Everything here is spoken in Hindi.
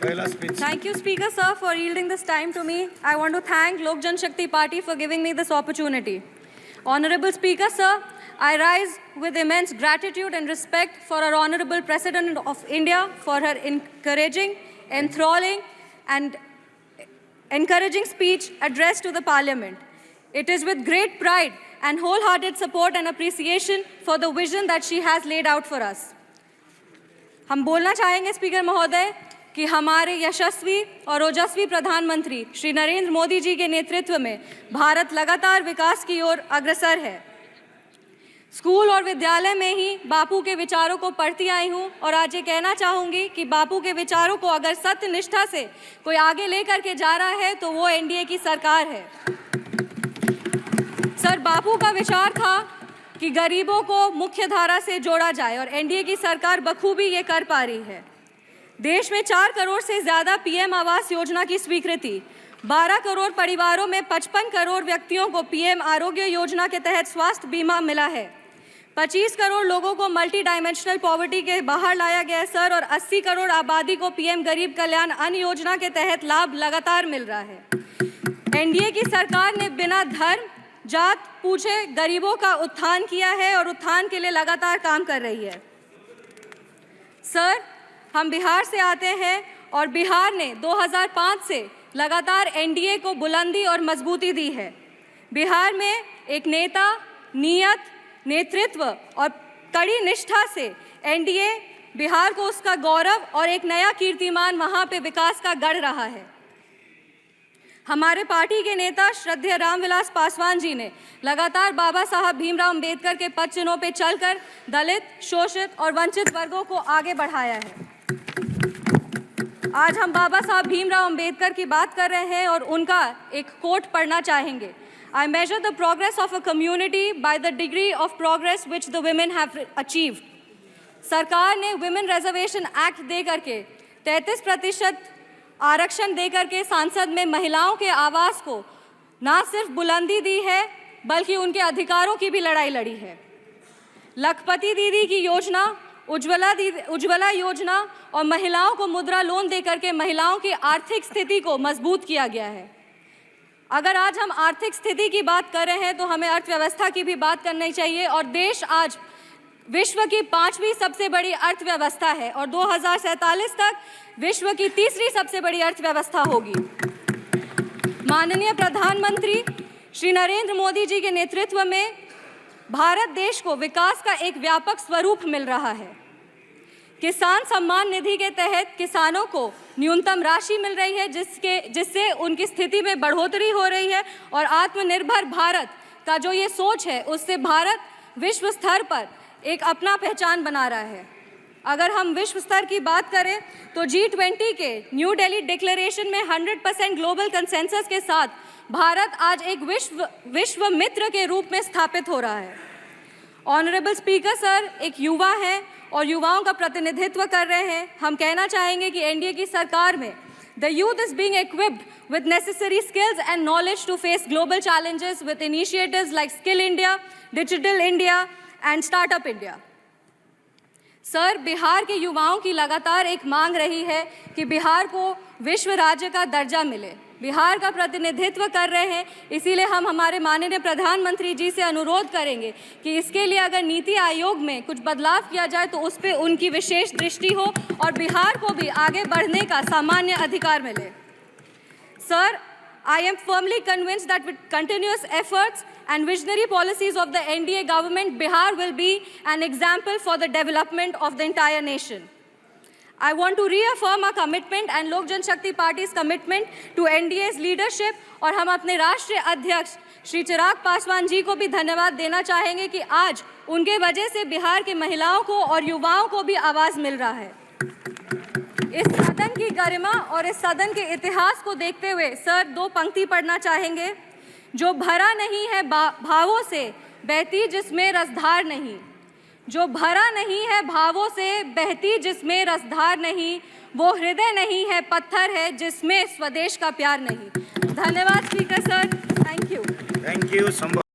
Thank you, Speaker Sir, for yielding this time to me. I want to thank Lok Janshakti Party for giving me this opportunity. Honorable Speaker Sir, I rise with immense gratitude and respect for our Honorable President of India for her encouraging, enthralling and encouraging speech addressed to the Parliament. It is with great pride and wholehearted support and appreciation for the vision that she has laid out for us. हम बोलना चाहेंगे स्पीकर महोदय कि हमारे यशस्वी और ओजस्वी प्रधानमंत्री श्री नरेंद्र मोदी जी के नेतृत्व में भारत लगातार विकास की ओर अग्रसर है। स्कूल और विद्यालय में ही बापू के विचारों को पढ़ती आई हूँ और आज ये कहना चाहूँगी कि बापू के विचारों को अगर सत्य निष्ठा से कोई आगे लेकर के जा रहा है तो वो एनडीए की सरकार है। सर, बापू का विचार था कि गरीबों को मुख्य धारा से जोड़ा जाए और एनडीए की सरकार बखूबी ये कर पा रही है। देश में 4 करोड़ से ज़्यादा पीएम आवास योजना की स्वीकृति, 12 करोड़ परिवारों में 55 करोड़ व्यक्तियों को पीएम आरोग्य योजना के तहत स्वास्थ्य बीमा मिला है। 25 करोड़ लोगों को मल्टी डायमेंशनल पॉवर्टी के बाहर लाया गया है सर, और 80 करोड़ आबादी को पीएम गरीब कल्याण अन्न योजना के तहत लाभ लगातार मिल रहा है। एनडीए की सरकार ने बिना धर्म जात पूछे गरीबों का उत्थान किया है और उत्थान के लिए लगातार काम कर रही है। सर, हम बिहार से आते हैं और बिहार ने 2005 से लगातार एनडीए को बुलंदी और मजबूती दी है। बिहार में एक नेता, नियत, नेतृत्व और कड़ी निष्ठा से एनडीए बिहार को उसका गौरव और एक नया कीर्तिमान वहाँ पे विकास का गढ़ रहा है। हमारे पार्टी के नेता श्रद्धेय रामविलास पासवान जी ने लगातार बाबा साहब भीमराव अंबेडकर के पद चिन्हों पर चलकर दलित, शोषित और वंचित वर्गों को आगे बढ़ाया है। आज हम बाबा साहब भीमराव अंबेडकर की बात कर रहे हैं और उनका एक कोट पढ़ना चाहेंगे। I measure the progress of a community by the degree of progress which the women have achieved. सरकार ने वुमेन रिजर्वेशन एक्ट दे करके 33% आरक्षण दे करके सांसद में महिलाओं के आवास को ना सिर्फ बुलंदी दी है बल्कि उनके अधिकारों की भी लड़ाई लड़ी है। लखपति दीदी की योजना, उज्ज्वला योजना और महिलाओं को मुद्रा लोन दे करके महिलाओं की आर्थिक स्थिति को मजबूत किया गया है। अगर आज हम आर्थिक स्थिति की बात कर रहे हैं तो हमें अर्थव्यवस्था की भी बात करनी चाहिए और देश आज विश्व की 5वीं सबसे बड़ी अर्थव्यवस्था है और 2047 तक विश्व की 3री सबसे बड़ी अर्थव्यवस्था होगी। माननीय प्रधानमंत्री श्री नरेंद्र मोदी जी के नेतृत्व में भारत देश को विकास का एक व्यापक स्वरूप मिल रहा है। किसान सम्मान निधि के तहत किसानों को न्यूनतम राशि मिल रही है जिससे उनकी स्थिति में बढ़ोतरी हो रही है और आत्मनिर्भर भारत का जो ये सोच है उससे भारत विश्व स्तर पर एक अपना पहचान बना रहा है। अगर हम विश्व स्तर की बात करें तो G20 के न्यू दिल्ली डिक्लेरेशन में 100% ग्लोबल कंसेंसस के साथ भारत आज एक विश्व मित्र के रूप में स्थापित हो रहा है। ऑनरेबल स्पीकर सर एक युवा हैं और युवाओं का प्रतिनिधित्व कर रहे हैं। हम कहना चाहेंगे कि एनडीए की सरकार में the youth is being equipped with necessary skills and knowledge to face global challenges with initiatives like Skill India, Digital India and Startup India. Sir, Bihar के युवाओं की लगातार एक मांग रही है कि बिहार को विश्व राज्य का दर्जा मिले। बिहार का प्रतिनिधित्व कर रहे हैं, इसीलिए हम हमारे माननीय प्रधानमंत्री जी से अनुरोध करेंगे कि इसके लिए अगर नीति आयोग में कुछ बदलाव किया जाए तो उस पर उनकी विशेष दृष्टि हो और बिहार को भी आगे बढ़ने का सामान्य अधिकार मिले। Sir, I am firmly convinced that with continuous efforts and visionary policies of the NDA government, Bihar will be an example for the development of the entire nation. I want to reaffirm our commitment and Lok Janshakti Party's commitment to NDA's leadership और हम अपने राष्ट्रीय अध्यक्ष श्री चिराग पासवान जी को भी धन्यवाद देना चाहेंगे कि आज उनके वजह से बिहार के महिलाओं को और युवाओं को भी आवाज़ मिल रहा है। इस सदन की गरिमा और इस सदन के इतिहास को देखते हुए सर 2 पंक्ति पढ़ना चाहेंगे। जो भरा नहीं है भावों से बहती जिसमें रसधार नहीं, जो भरा नहीं है भावों से बहती जिसमें रसधार नहीं, वो हृदय नहीं है पत्थर है जिसमें स्वदेश का प्यार नहीं। धन्यवाद स्पीकर सर, थैंक यू।